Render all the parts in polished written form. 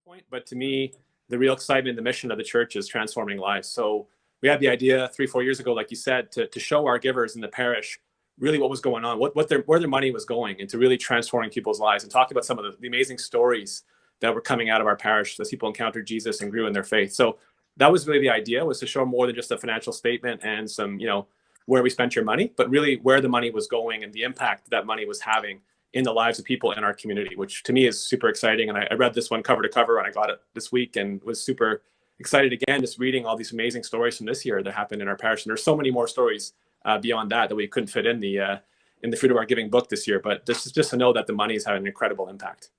point, but to me, the real excitement, the mission of the church is transforming lives. So we had the idea 3-4 years ago, like you said, to show our givers in the parish really what was going on, where their money was going, and to really transforming people's lives and talking about some of the amazing stories that were coming out of our parish as people encountered Jesus and grew in their faith. So that was really the idea, was to show more than just a financial statement and some, where we spent your money, but really where the money was going and the impact that money was having in the lives of people in our community, which to me is super exciting. And I read this one cover to cover and I got it this week and was super excited again, just reading all these amazing stories from this year that happened in our parish. And there's so many more stories beyond that we couldn't fit in the Fruit of Our Giving book this year. But this is just to know that the money has had an incredible impact.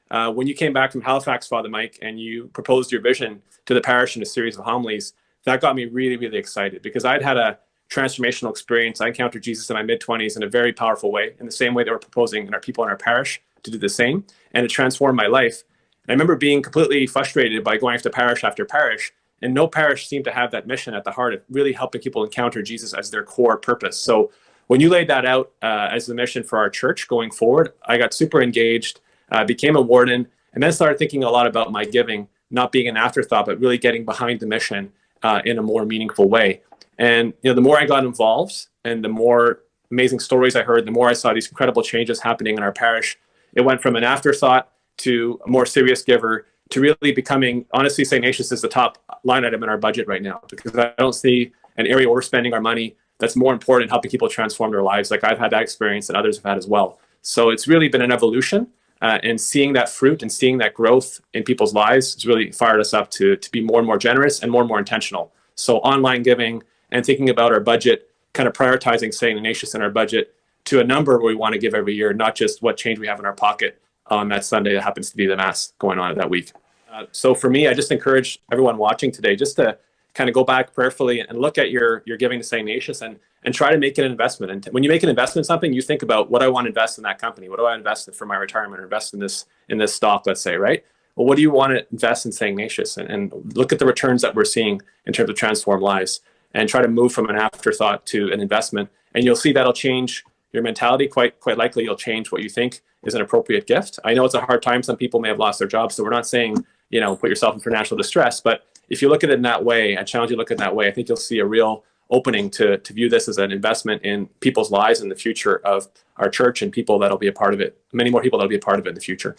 When you came back from Halifax, Father Mike, and you proposed your vision to the parish in a series of homilies, that got me really, really excited, because I'd had a transformational experience. I encountered Jesus in my mid-20s in a very powerful way, in the same way that we're proposing in our people in our parish to do the same, and it transformed my life. And I remember being completely frustrated by going after parish, and no parish seemed to have that mission at the heart of really helping people encounter Jesus as their core purpose. So when you laid that out as the mission for our church going forward, I got super engaged, became a warden, and then started thinking a lot about my giving, not being an afterthought, but really getting behind the mission in a more meaningful way. And the more I got involved and the more amazing stories I heard, the more I saw these incredible changes happening in our parish. It went from an afterthought to a more serious giver to really becoming, honestly, St. Ignatius is the top line item in our budget right now, because I don't see an area where we're spending our money that's more important in helping people transform their lives. Like I've had that experience and others have had as well. So it's really been an evolution, and seeing that fruit and seeing that growth in people's lives has really fired us up to be more and more generous and more intentional. So online giving and thinking about our budget, kind of prioritizing St. Ignatius in our budget to a number where we want to give every year, not just what change we have in our pocket on that Sunday that happens to be the Mass going on that week. So for me, I just encourage everyone watching today just to kind of go back prayerfully and look at your giving to St. Ignatius and try to make it an investment. And when you make an investment in something, you think about, what do I want to invest in that company? What do I invest in for my retirement, or invest in this stock, let's say, right? Well, what do you want to invest in St. Ignatius? And look at the returns that we're seeing in terms of transformed lives, and try to move from an afterthought to an investment. And you'll see that'll change your mentality. Quite likely you'll change what you think is an appropriate gift. I know it's a hard time. Some people may have lost their jobs, so we're not saying, put yourself in financial distress. But if you look at it in that way, I challenge you to look at it in that way, I think you'll see a real opening to view this as an investment in people's lives and the future of our church, and people that'll be a part of it, many more people that'll be a part of it in the future.